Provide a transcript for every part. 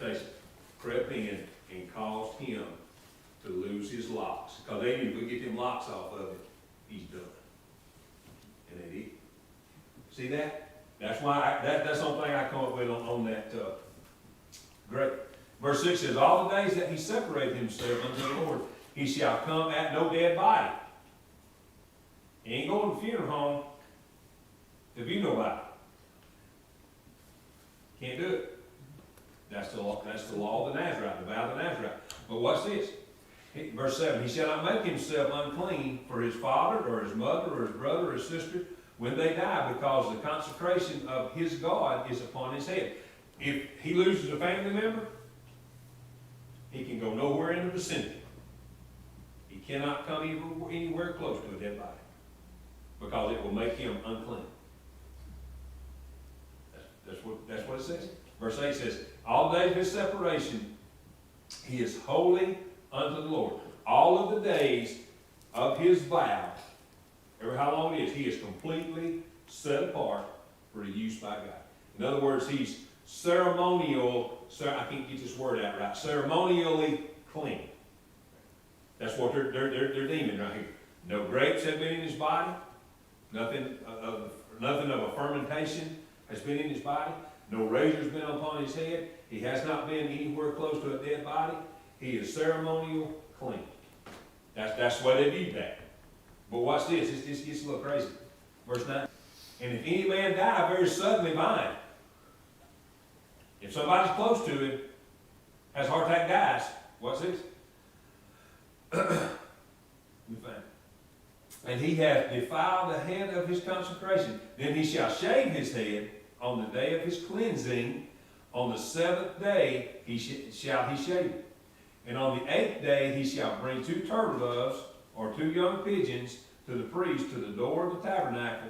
temptation crept in and caused him to lose his locks. Because they knew if we get them locks off of it, he's done. And they did. See that? That's why that's the only thing I come up with on that. Great. Verse 6 says, all the days that he separated himself unto the Lord, he shall come at no dead body. He ain't going to the funeral home to view nobody. Can't do it. That's the law of the Nazarite, the vow of the Nazarite. But watch this. Verse 7, he shall not make himself unclean for his father or his mother or his brother or his sister when they die, because the consecration of his God is upon his head. If he loses a family member, he can go nowhere in the vicinity. He cannot come anywhere close to a dead body, because it will make him unclean. That's what it says. Verse 8 says, all the days of his separation, he is holy unto the Lord. All of the days of his vow, ever how long it is, he is completely set apart for the use by God. In other words, he's ceremonial, I can't get this word out right, ceremonially clean. That's what they're deeming right here. No grapes have been in his body. Nothing of a fermentation has been in his body. No razor's been upon his head. He has not been anywhere close to a dead body. He is ceremonial clean. That's the way they view that. But watch this. This gets a little crazy. Verse 9. And if any man die very suddenly by him, if somebody's close to him, has a heart attack, dies, watch this. And he hath defiled the head of his consecration, then he shall shave his head on the day of his cleansing. On the 7th day shall he shave it. And on the 8th day he shall bring 2 turtle doves or 2 young pigeons to the priest to the door of the tabernacle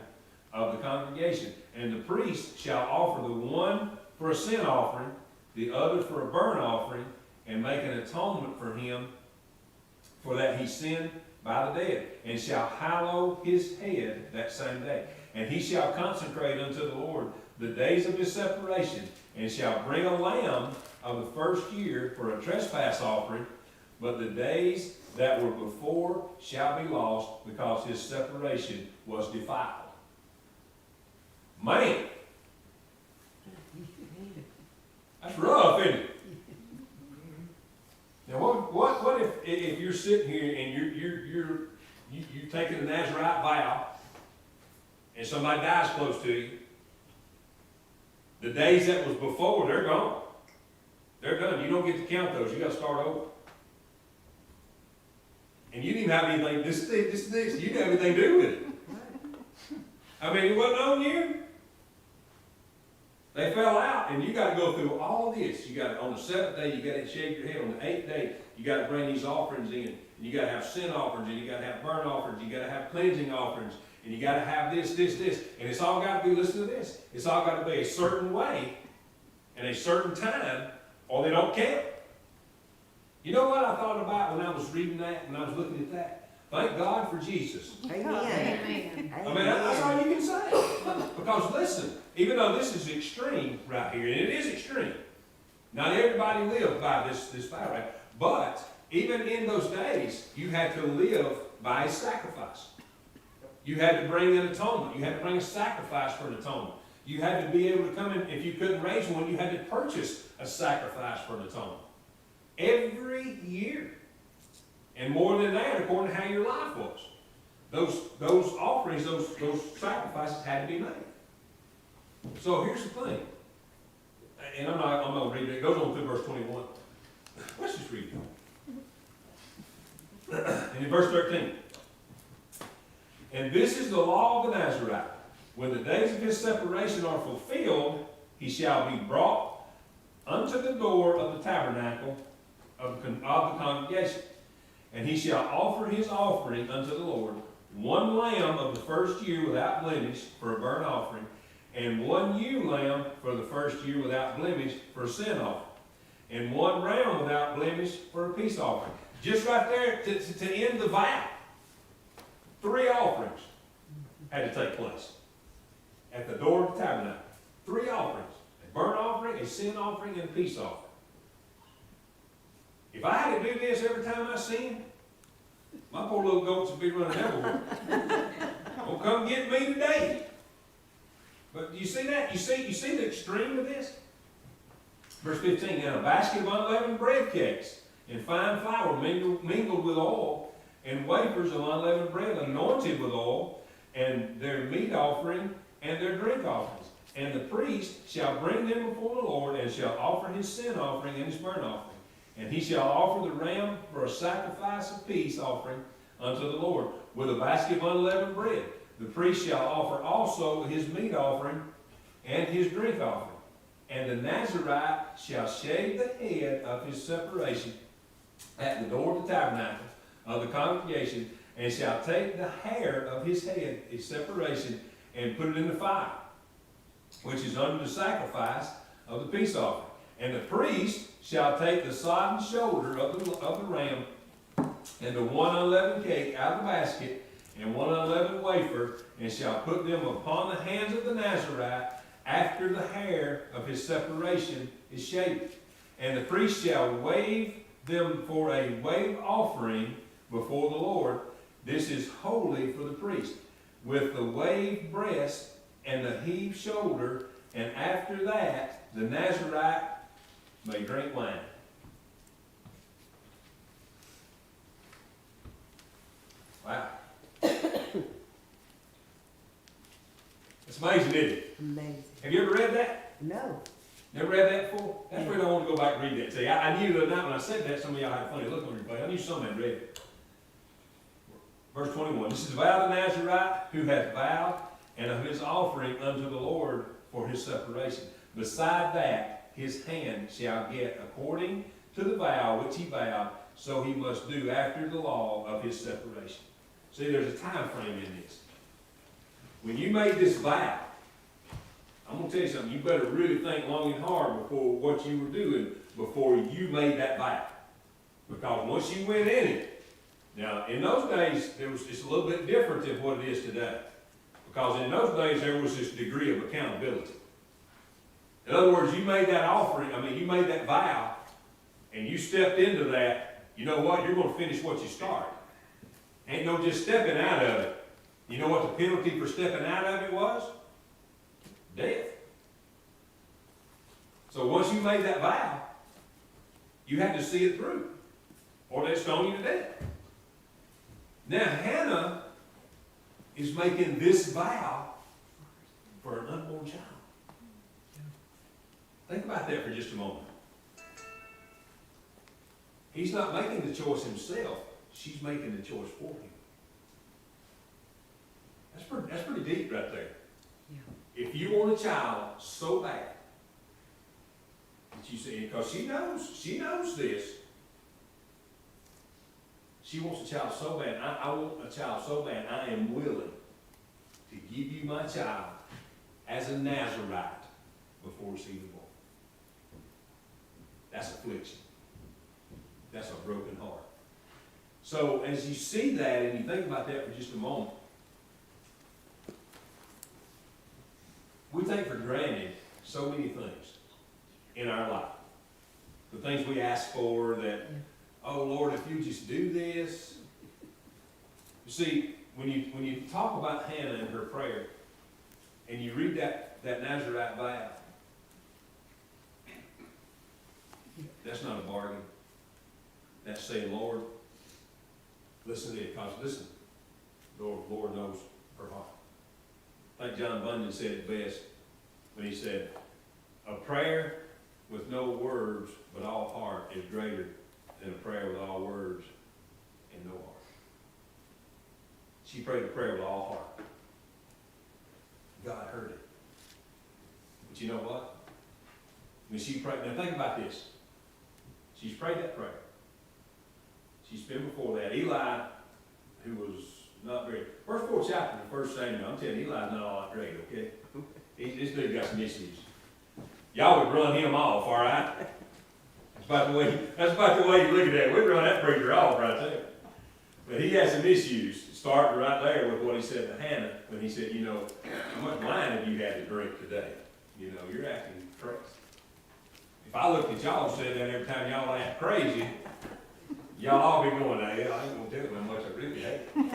of the congregation. And the priest shall offer the one for a sin offering, the other for a burnt offering, and make an atonement for him, for that he sinned by the dead, and shall hallow his head that same day. And he shall consecrate unto the Lord the days of his separation, and shall bring a lamb of the first year for a trespass offering, but the days that were before shall be lost, because his separation was defiled. Man, that's rough, isn't it? Now, what if you're sitting here and you're taking the Nazarite vow, and somebody dies close to you? The days that was before, they're gone. They're done. You don't get to count those. You got to start over. And you didn't have anything. This. You didn't have anything to do with it. I mean, it wasn't on you. They fell out, and you got to go through all this. You got on the 7th day, you got to shave your head. On the 8th day, you got to bring these offerings in, and you got to have sin offerings, and you got to have burnt offerings, you got to have cleansing offerings, and you got to have this, and it's all got to be. Listen to this. It's all got to be a certain way, and a certain time, or they don't count. You know what I thought about when I was reading that, when I was looking at that? Thank God for Jesus. Amen. Amen. I mean, that's all you can say. Because listen, even though this is extreme right here, and it is extreme, not everybody lived by this vow, right? But even in those days, you had to live by a sacrifice. You had to bring an atonement. You had to bring a sacrifice for an atonement. You had to be able to come in. If you couldn't raise one, you had to purchase a sacrifice for an atonement. Every year. And more than that, according to how your life was. Those offerings, those sacrifices had to be made. So here's the thing. And I'm not going to read it. It goes on through verse 21. Let's just read it. And in verse 13. And this is the law of the Nazarite. When the days of his separation are fulfilled, he shall be brought unto the door of the tabernacle of the congregation. And he shall offer his offering unto the Lord, 1 lamb of the first year without blemish for a burnt offering, and 1 ewe lamb for the first year without blemish for a sin offering, and 1 ram without blemish for a peace offering. Just right there to end the vow. 3 offerings had to take place at the door of the tabernacle. 3 offerings. A burnt offering, a sin offering, and a peace offering. If I had to do this every time I sin, my poor little goats would be running everywhere. Don't come get me today. But you see that? You see the extreme of this? Verse 15, and a basket of unleavened bread cakes and fine flour mingled with oil, and wafers of unleavened bread anointed with oil, and their meat offering and their drink offerings. And the priest shall bring them before the Lord, and shall offer his sin offering and his burnt offering. And he shall offer the ram for a sacrifice of peace offering unto the Lord, with a basket of unleavened bread. The priest shall offer also his meat offering and his drink offering. And the Nazarite shall shave the head of his separation at the door of the tabernacle of the congregation, and shall take the hair of his head, his separation, and put it in the fire, which is under the sacrifice of the peace offering. And the priest shall take the sodden shoulder of the ram, and the one unleavened cake out of the basket, and one unleavened wafer, and shall put them upon the hands of the Nazarite after the hair of his separation is shaven. And the priest shall wave them for a wave offering before the Lord. This is holy for the priest, with the waved breast and the heaved shoulder, and after that the Nazarite may drink wine. Wow. It's amazing, isn't it? Amazing. Have you ever read that? No. Never read that before? That's why I don't want to go back and read that. See, I knew the night when I said that, some of y'all had a funny look on your face. I knew some had read it. Verse 21, this is the vow of the Nazarite who hath vowed, and of his offering unto the Lord for his separation. Beside that, his hand shall get according to the vow which he vowed, so he must do after the law of his separation. See, there's a time frame in this. When you made this vow, I'm going to tell you something, you better really think long and hard before what you were doing before you made that vow. Because once you went in it, now in those days, it's a little bit different than what it is today. Because in those days, there was this degree of accountability. In other words, you made that offering, you made that vow, and you stepped into that, you know what, you're going to finish what you started. Ain't no just stepping out of it. You know what the penalty for stepping out of it was? Death. So once you made that vow, you had to see it through, or they'd stone you to death. Now Hannah is making this vow for an unborn child. Think about that for just a moment. He's not making the choice himself. She's making the choice for him. That's pretty deep right there. Yeah. If you want a child so bad, that you say, because she knows this. She wants a child so bad. I want a child so bad. I am willing to give you my child as a Nazarite before we see the born. That's affliction. That's a broken heart. So as you see that and you think about that for just a moment, we take for granted so many things in our life. The things we ask for that, oh Lord, if you just do this. You see, when you talk about Hannah and her prayer, and you read that Nazarite vow, that's not a bargain. That's saying, Lord, listen to it, because listen, Lord knows her heart. I think John Bunyan said it best when he said, a prayer with no words but all heart is greater than a prayer with all words and no heart. She prayed a prayer with all heart. God heard it. But you know what? When she prayed, now think about this. She's prayed that prayer. She's been before that. Eli, who was not very, first 4 chapters of 1 Samuel, I'm telling you, Eli's not all that great, okay? This dude got some issues. Y'all would run him off, all right? That's about the way you look at that. We'd run that preacher off right there. But he had some issues, starting right there with what he said to Hannah, when he said, you know, how much wine have you had to drink today? You know, you're acting crazy. if I looked at y'all and said that every time y'all act crazy, y'all all be going, "Hey, I ain't gonna tell them how much I really hate." I'm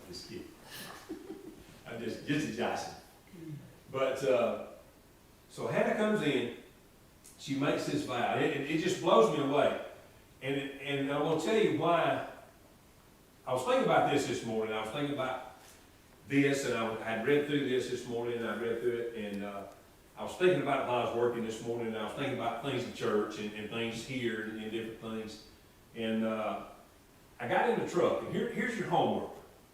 just kidding. I'm just exhausted. But, so Hannah comes in, she makes this vow. It just blows me away. And I'm going to tell you why. I was thinking about this morning. I was thinking about this, and I had read through this morning, and I read through it, and I was thinking about it while I was working this morning, and I was thinking about things in church and things here and different things. And I got in the truck, and here's your homework,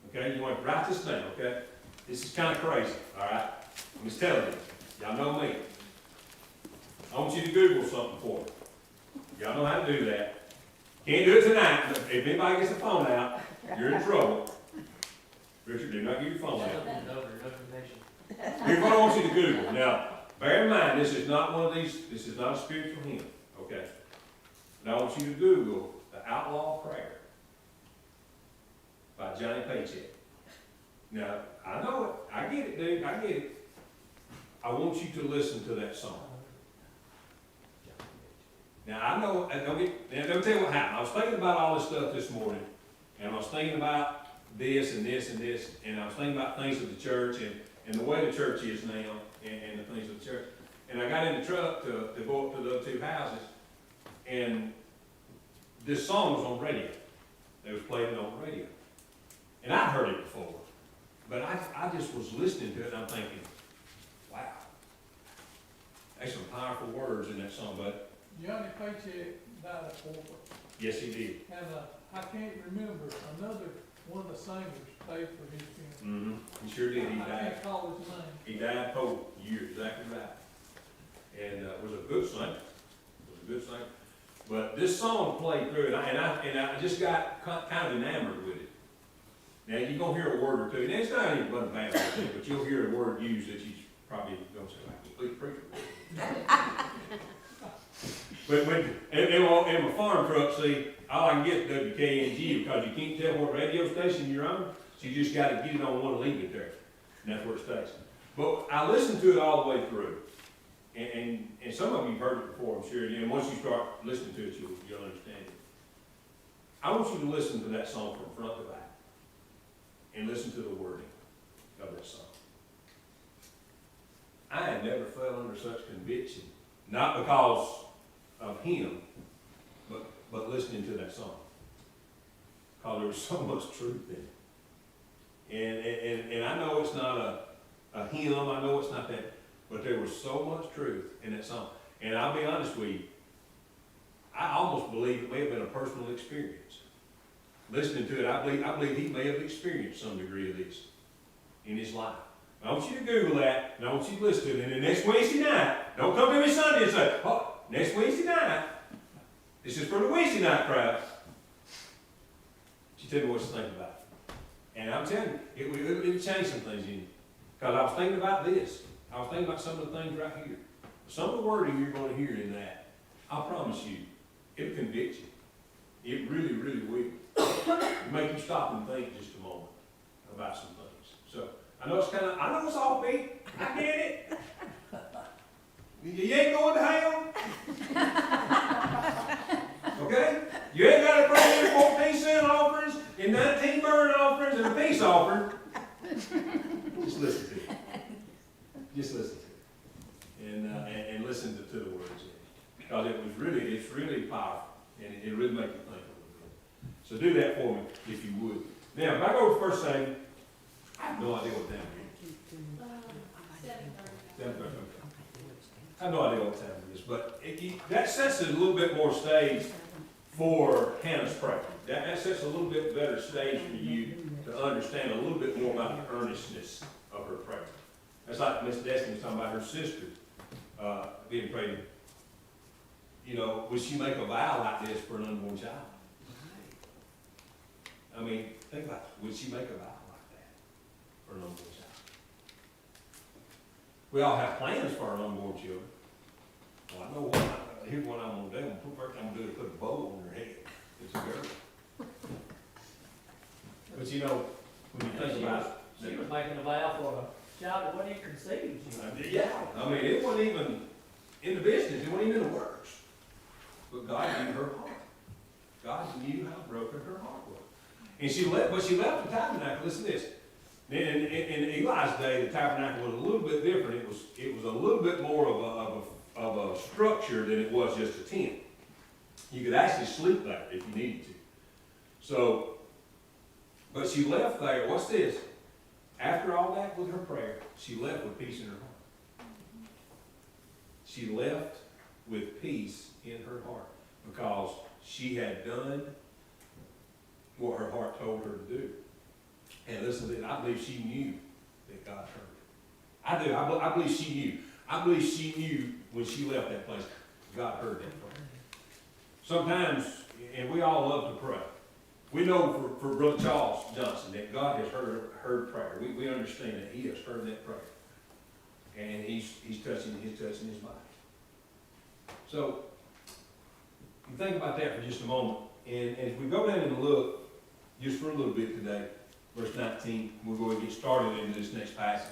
okay? You want to write this down, okay? This is kind of crazy, all right? I'm just telling you. Y'all know me. I want you to Google something for me. Y'all know how to do that. Can't do it tonight. If anybody gets a phone out, you're in trouble. Richard, do not get your phone out. Here's what I want you to Google. Now, bear in mind, this is not one of these, this is not a spiritual hymn, okay? Now I want you to Google the Outlaw Prayer by Johnny Paycheck. Now, I know it. I get it, dude. I get it. I want you to listen to that song. Now, I know, let me tell you what happened. I was thinking about all this stuff this morning, and I was thinking about this and this and this, and I was thinking about things of the church and the way the church is now and the things of the church. And I got in the truck to go up to the two houses, and this song was on radio. They was playing it on the radio. And I'd heard it before, but I just was listening to it, and I'm thinking, wow, there's some powerful words in that song, but Johnny Paycheck died at 4. yes, he did. And I can't remember, another one of the singers paid for his funeral. Mm-hmm. He sure did. He I died. can't call his name. He died poor. You're exactly right. And was a good singer. Was a good singer. But this song played through, and I just got kind of enamored with it. Now you're gonna hear a word or two, and it's not even but bad, but you'll hear a word used that you probably don't say like complete preacher. But in my farm truck, see, all I can get is WKNG because you can't tell what radio station you're on, so you just got to get it on one and leave it there, and that's where it stays. But I listened to it all the way through, and some of you've heard it before, I'm sure, and once you start listening to it, you'll understand it. I want you to listen to that song from front to back, and listen to the wording of that song. I had never fell under such conviction, not because of him, but listening to that song, because there was so much truth in it. And I know it's not a hymn, I know it's not that, but there was so much truth in that song. And I'll be honest with you, I almost believe it may have been a personal experience. Listening to it, I believe he may have experienced some degree of this in his life. I want you to Google that, and I want you to listen to it. And then next Wednesday night, don't come to me Sunday and say, oh, next Wednesday night, this is for the Wednesday night crowd. She told me what to think about. And I'm telling you, it changed some things in you. Because I was thinking about this. I was thinking about some of the things right here. Some of the wording you're going to hear in that, I promise you, it'll convict you. It really, really will. It'll make you stop and think just a moment about some things. So, I know it's all beat. I get it. You ain't going to hell. Okay? You ain't got to bring in 14-cent offerings and 19 burnt offerings and a peace offering. Just listen to it. Just listen to it. And listen to the words. Because it's really powerful. And it really makes you think a little bit. So do that for me, if you would. Now, if I go to 1 Samuel, I have no idea what time it is. 7:30. I have no idea what time it is, but that sets a little bit more stage for Hannah's prayer. That sets a little bit better stage for you to understand a little bit more about the earnestness of her prayer. That's like Miss Destiny was talking about her sister being praying. You know, would she make a vow like this for an unborn child? I mean, think about it. Would she make a vow like that for an unborn child? We all have plans for our unborn children. Well, I know here's what I'm going to do. First I'm going to do is put a bow on her head. It's a girl. But you know, when you think about it. She was making a vow for a child that wasn't even conceived. Yeah, I mean, it wasn't even, in the business, it wasn't even in the works. But God knew her heart. God knew how broken her heart was. And she left the tabernacle. Listen to this. In Eli's day, the tabernacle was a little bit different. It was a little bit more of a structure than it was just a tent. You could actually sleep there if you needed to. So, but she left there. What's this? After all that with her prayer, she left with peace in her heart. She left with peace in her heart because she had done what her heart told her to do. And listen to it, I believe she knew that God heard it. I do. I believe she knew. I believe she knew when she left that place, God heard that prayer. Sometimes, and we all love to pray. We know for Brother Charles Johnson that God has heard prayer. We understand that He has heard that prayer. And He's touching his body. So, you think about that for just a moment. And as we go down and look, just for a little bit today, verse 19, we're going to get started into this next passage.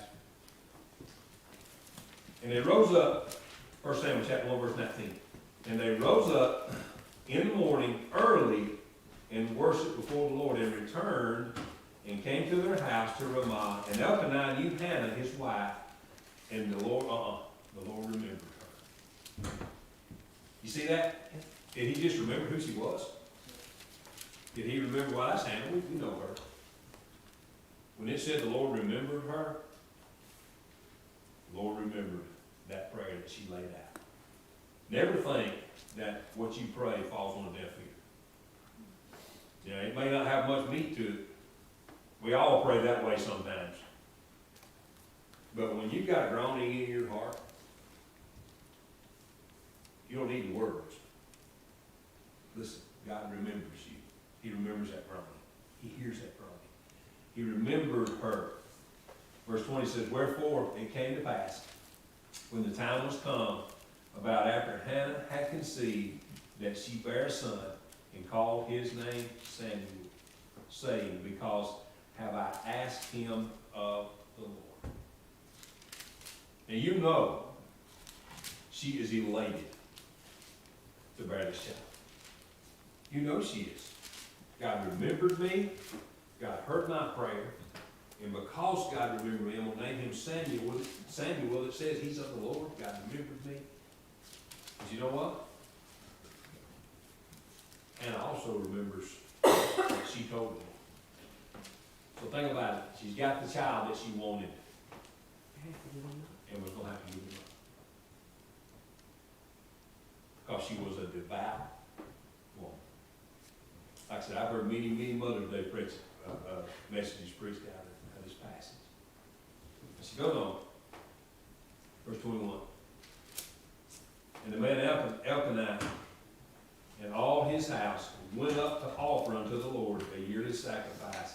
And they rose up, 1 Samuel chapter 1, verse 19. And they rose up in the morning early and worshiped before the Lord, and returned and came to their house to Ramah. And Elkanah knew Hannah, his wife, and the Lord remembered her. You see that? Did he just remember who she was? Did he remember, well, that's Hannah, we know her. When it said the Lord remembered her, the Lord remembered that prayer that she laid out. Never think that what you pray falls on a deaf ear. You know, it may not have much meat to it. We all pray that way sometimes. But when you've got a groaning in your heart, you don't need the words. Listen, God remembers you. He remembers that groaning. He hears that groaning. He remembered her. Verse 20 says, wherefore it came to pass, when the time was come, about after Hannah had conceived, that she bare a son, and called his name Samuel, saying, because have I asked him of the Lord. Now you know she is elated to bear this child. You know she is. God remembered me. God heard my prayer. And because God remembered me, I'm going to name him Samuel. Samuel, it says he's of the Lord. God remembered me. But you know what? Hannah also remembers what she told me. So think about it. She's got the child that she wanted. And was going to have to give him up. Because she was a devout woman. Like I said, I've heard many Mother's Day messages preached out of this passage. And she goes on. Verse 21. And the man Elkanah and all his house went up to offer unto the Lord a yearly sacrifice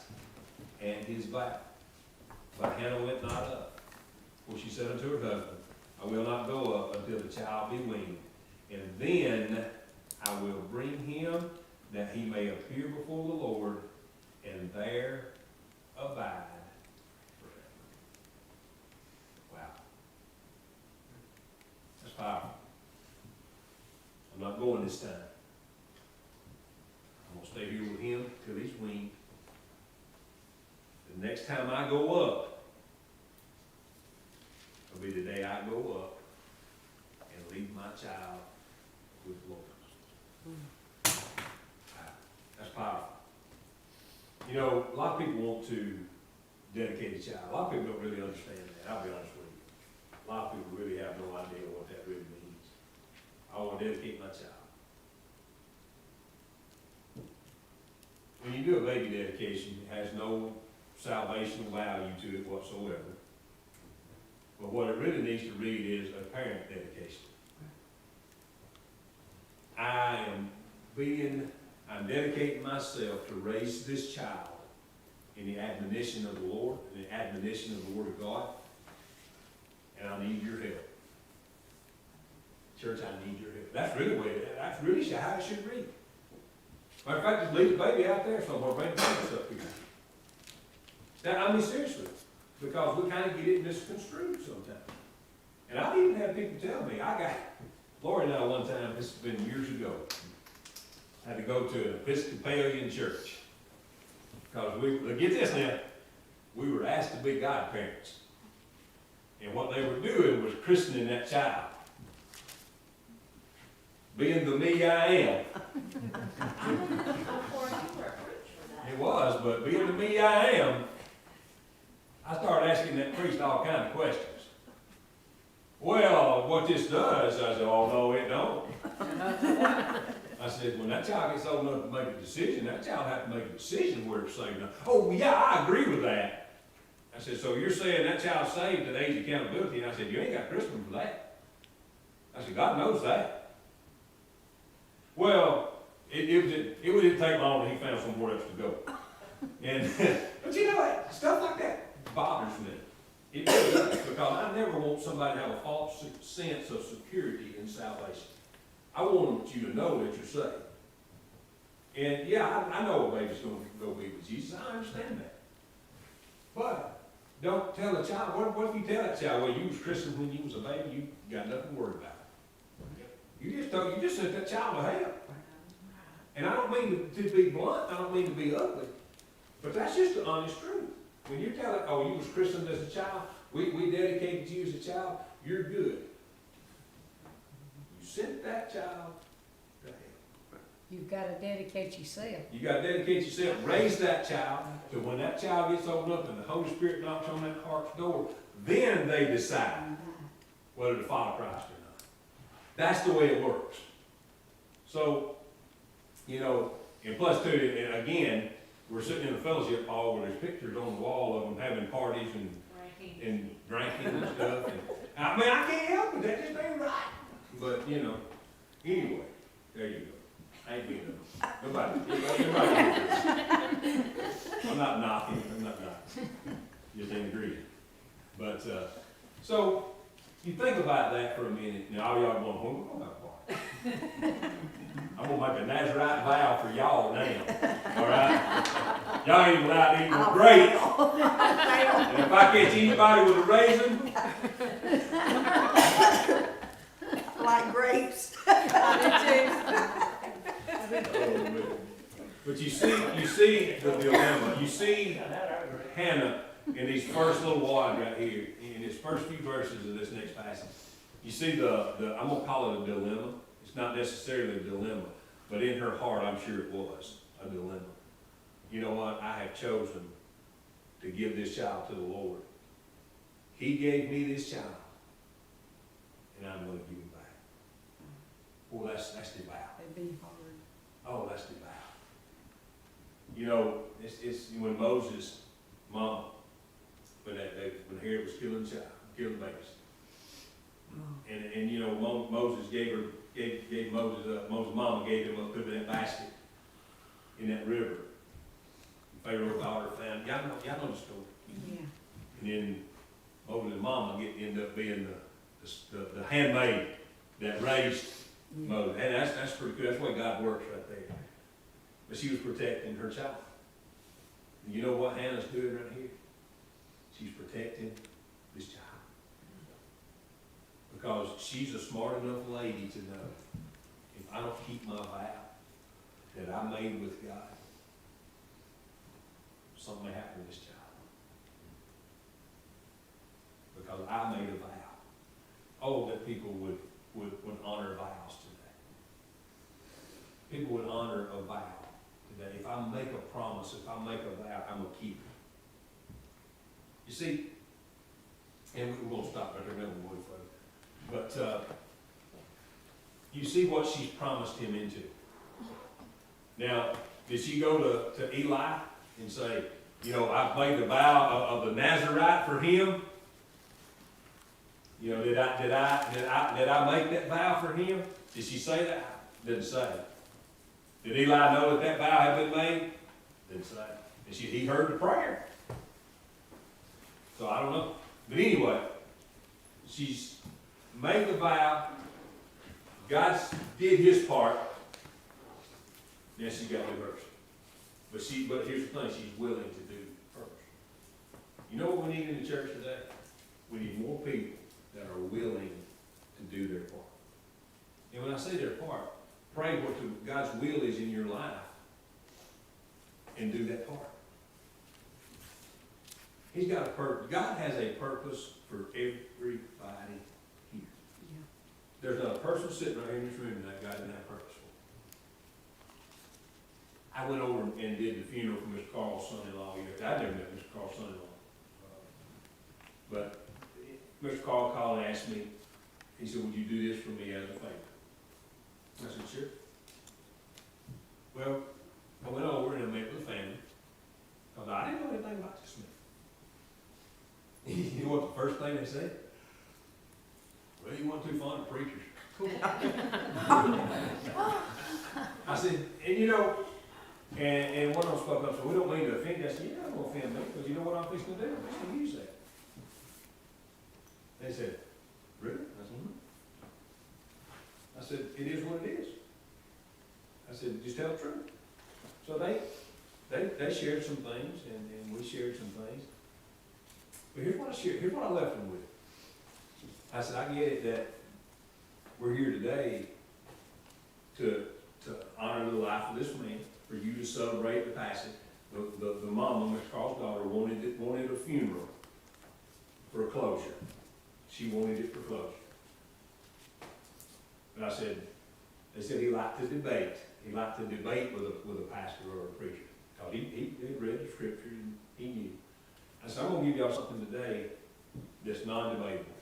and his vow. But Hannah went not up. For she said unto her husband, I will not go up until the child be weaned, and then I will bring him, that he may appear before the Lord, and there abide forever. Wow. That's powerful. I'm not going this time. I'm going to stay here with him till he's weaned. The next time I go up, will be the day I go up and leave my child with the Lord. That's powerful. You know, a lot of people want to dedicate a child. A lot of people don't really understand that. I'll be honest with you. A lot of people really have no idea what that really means. I want to dedicate my child. When you do a baby dedication, it has no salvational value to it whatsoever. But what it really needs to read is a parent dedication. I'm dedicating myself to raise this child in the admonition of the Lord, in the admonition of the Word of God, and I need your help. Church, I need your help. That's really how it should read. Matter of fact, just leave the baby out there somewhere, bring the parents up here. Now, I mean, seriously, because we kind of get it misconstrued sometimes. And I've even had people tell me, Lori and I one time, this has been years ago, had to go to an Episcopalian church. Because get this now, we were asked to be godparents. And what they were doing was christening that child. Being the me I am. It was, but being the me I am, I started asking that priest all kinds of questions. Well, what this does, I said, oh, no, it don't. I said, when that child gets old enough to make a decision, that child has to make a decision where it's saved. Oh, yeah, I agree with that. I said, so you're saying that child's saved at age of accountability? And I said, you ain't got Christmas for that. I said, God knows that. Well, it didn't take long and he found somewhere else to go. And, but you know what? Stuff like that bothers me. It really does, because I never want somebody to have a false sense of security in salvation. I want you to know that you're saved. And yeah, I know a baby's going to go be with Jesus. I understand that. But don't tell a child, what if you tell that child, well, you was christened when you was a baby, you got nothing to worry about. You just sent that child to hell. And I don't mean to be blunt, I don't mean to be ugly, but that's just the honest truth. When you tell it, oh, you was christened as a child, we dedicated you as a child, you're good. You sent that child to hell. You've got to dedicate yourself. You got to dedicate yourself, raise that child, so when that child gets old enough and the Holy Spirit knocks on that heart's door, then they decide whether to follow Christ or not. That's the way it works. So, you know, and plus too, and again, we're sitting in a fellowship hall where there's pictures on the wall of them having parties and drinking and stuff. And, I mean, I can't help it. That just ain't right. But, you know, anyway, there you go. I ain't being nobody. I'm not knocking. Just ain't agreeing. But, so, you think about that for a minute. Now, all y'all going, well, we're going to have a party. I'm going to make a Nazarite vow for y'all now. All right? Y'all ain't allowed to eat no grapes. And if I catch anybody with a raisin, like grapes. But you see the dilemma. You see Hannah in these first little while right here, in his first few verses of this next passage. You see the I'm going to call it a dilemma. It's not necessarily a dilemma, but in her heart, I'm sure it was a dilemma. You know what? I have chosen to give this child to the Lord. He gave me this child, and I'm going to give him back. Well, that's the vow. It'd be hard. Oh, that's the vow. You know, it's when Moses' mom, when Herod was killing babies, and you know, Moses gave Moses up. Moses' mama gave him up, put him in that basket in that river. Pharaoh's daughter found. Y'all know the story. Yeah. And then Moses' mama end up being the handmaid that raised Moses. And that's pretty good. That's the way God works right there. But she was protecting her child. And you know what Hannah's doing right here? She's protecting this child. Because she's a smart enough lady to know, if I don't keep my vow that I made with God, something may happen to this child. Because I made a vow. Oh, that people would honor vows today. People would honor a vow today. If I make a promise, if I make a vow, I'm going to keep it. You see, and we're going to stop right there, then we'll move further. But you see what she's promised him into. Now, did she go to Eli and say, you know, I've made the vow of the Nazarite for him? You know, did I make that vow for him? Did she say that? Didn't say. Did Eli know that vow had been made? Didn't say. And he heard the prayer. So I don't know. But anyway, she's made the vow. God did his part. Then she got divorced. But here's the thing, she's willing to do hers. You know what we need in the church today? We need more people that are willing to do their part. And when I say their part, pray what God's will is in your life and do that part. He's got a purpose. God has a purpose for everybody here. There's not a person sitting right here in this room that God didn't have purpose for. I went over and did the funeral for Mr. Carl's son-in-law. I never met Mr. Carl's son-in-law. But Mr. Carl called and asked me, he said, would you do this for me as a favor? I said, sure. Well, I went over and I met with the family, because I didn't know anything about this man. You know what the first thing they said? Well, you weren't too fond of preachers. Cool. I said, and you know, and one of them spoke up, so we don't mean to offend you. I said, yeah, I'm going to offend me, because you know what I'm fixing to do? I'm fixing to use that. They said, really? I said, mm-hmm. I said, it is what it is. I said, just tell the truth. So they shared some things, and we shared some things. But here's what I shared. Here's what I left them with. I said, I get it that we're here today to honor the life of this man, for you to celebrate the passing. The mama, Mr. Carl's daughter, wanted a funeral for a closure. She wanted it for closure. But I said, they said he liked to debate. He liked to debate with a pastor or a preacher. Because he read the scripture and he knew. I said, I'm going to give y'all something today that's non-debatable.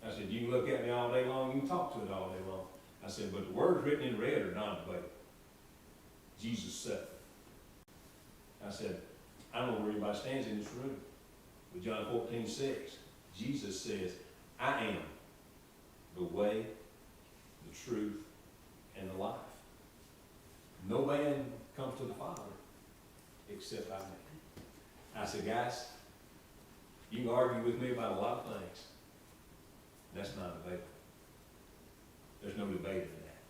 I said, you can look at me all day long, you can talk to it all day long. I said, but the words written in red are non-debatable. Jesus said it. I said, I don't know where anybody stands in this room. With John 14:6, Jesus says, I am the way, the truth, and the life. No man comes to the Father except by me. I said, guys, you can argue with me about a lot of things. That's not debatable. There's no debate in that.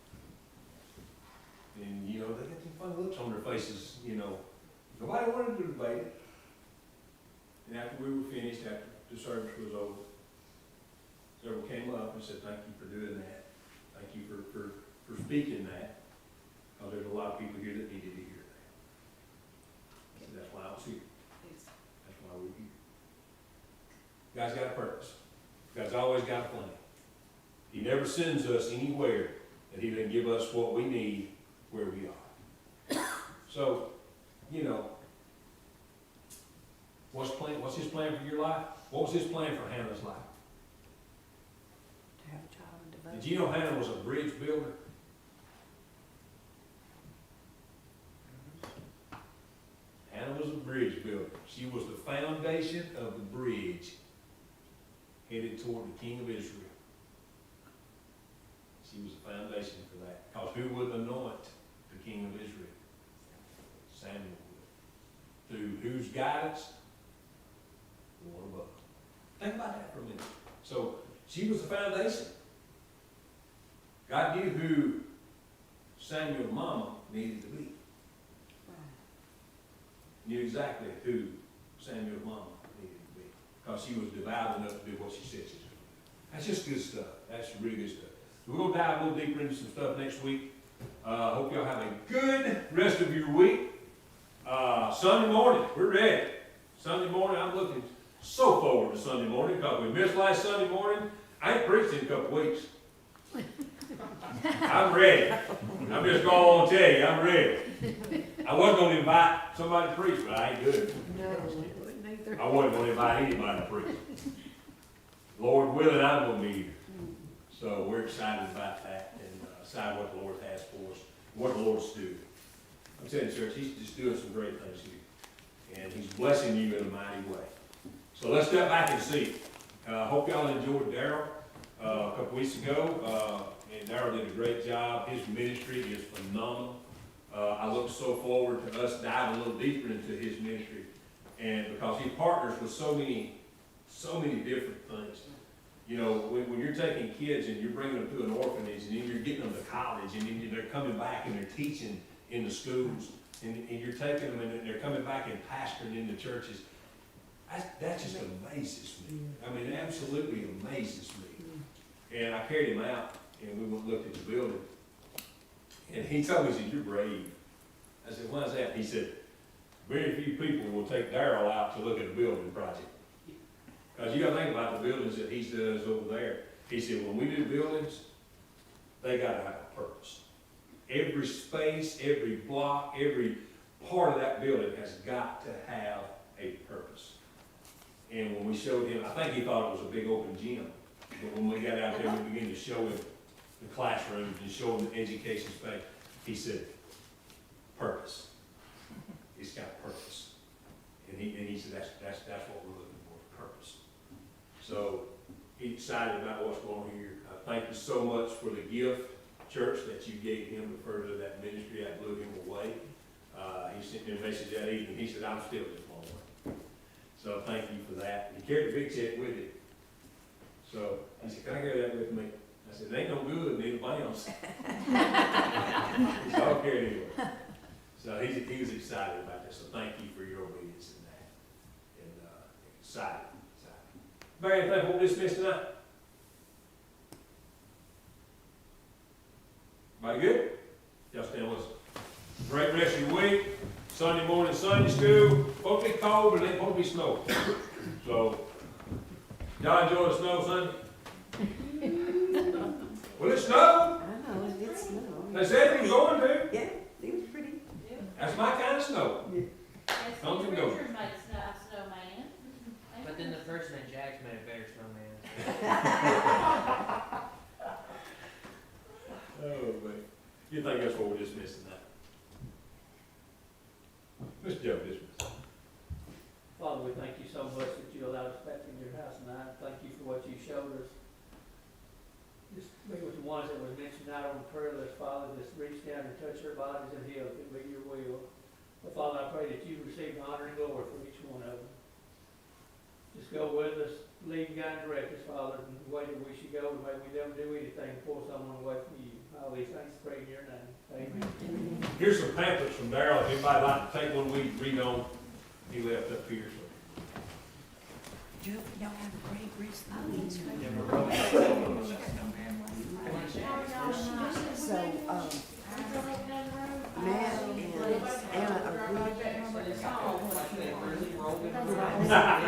And, you know, they got some funny looks on their faces, you know. Nobody wanted to debate it. And after we were finished, after the service was over, several came up and said, thank you for doing that. Thank you for speaking that. Because there's a lot of people here that needed to hear that. I said, that's why I was here. That's why we're here. God's got a purpose. God's always got a plan. He never sends us anywhere that he doesn't give us what we need where we are. So, you know, what's his plan for your life? What was his plan for Hannah's life? To have a child and devote. Did you know Hannah was a bridge builder? Hannah was a bridge builder. She was the foundation of the bridge headed toward the king of Israel. She was the foundation for that. Because who would anoint the king of Israel? Samuel would. Through whose guidance? The one above. Think about that for a minute. So she was the foundation. God knew who Samuel's mama needed to be. Knew exactly who Samuel's mama needed to be. Because she was devout enough to do what she said she was going to do. That's just good stuff. That's really good stuff. We're going to dive a little deeper into some stuff next week. Hope y'all have a good rest of your week. Sunday morning, we're ready. Sunday morning, I'm looking so forward to Sunday morning because we missed last Sunday morning. I ain't preached in a couple weeks. I'm ready. I'm just going to tell you, I'm ready. I wasn't going to invite somebody to preach, but I ain't good. No, wouldn't either. I wasn't going to invite anybody to preach. Lord willing, I'm going to be here. So we're excited about that and excited what the Lord has for us, what the Lord's doing. I'm telling you, church, he's just doing some great things here. And he's blessing you in a mighty way. So let's step back and see. Hope y'all enjoyed Darryl a couple weeks ago. And Darryl did a great job. His ministry is phenomenal. I look so forward to us diving a little deeper into his ministry. And because he partners with so many different things. You know, when you're taking kids and you're bringing them to an orphanage and then you're getting them to college and then they're coming back and they're teaching in the schools and you're taking them and they're coming back and pastoring in the churches, That just amazes me. I mean, it absolutely amazes me. And I carried him out, and we went and looked at the building. And he told me, he said, "You're brave." I said, "Why is that?" He said, "Very few people will take Darrell out to look at a building project. Because you gotta think about the buildings that he does over there." He said, "When we do buildings, they gotta have a purpose. Every space, every block, every part of that building has got to have a purpose." And when we showed him, I think he thought it was a big open gym. But when we got out there, we began to show him the classrooms and show him the education space. He said, "Purpose. It's got purpose." And he said, that's what we're looking for, purpose. So he's excited about what's going on here. Thank you so much for the gift, church, that you gave him to further that ministry. I blew him away. He sent me a message that evening. He said, "I'm still just blown away." So thank you for that. He carried the big check with him. So he said, "Can I carry that with me?" I said, "It ain't no good, need a bounce." So I'll carry it anyway. So he was excited about that. So thank you for your obedience in that. And excited. Barry, thank you for dismissing tonight. Everybody good? Y'all stand with us. Great rest of your week. Sunday morning Sunday school. Supposed to be cold, but it ain't supposed to be snow. So, y'all enjoy the snow Sunday? Will it snow? I know, it did snow. They said it was going to. Yeah, it was pretty. That's my kind of snow. Don't you go. Richard made snowman. But then the person at Jack's made a better snowman. Oh, man. You think that's what we're dismissing now? Mr. Joe, dismiss. Father, we thank you so much that you allowed us back in your house tonight. Thank you for what you showed us. Just be with the ones that were mentioned out on the prayer list, Father. Just reach down and touch their bodies and heal if it be your will. But Father, I pray that you receive honor and glory for each one of them. Just go with us, lead, guide, and direct us, Father, in the way that we should go, and may we never do anything to pull someone away from you. All these things pray in your name. Amen. Here's some pamphlets from Darrell. If anybody like to take one, we read on. He left up here, so. Y'all have a great rest of the week. So, Matt and Anna are good.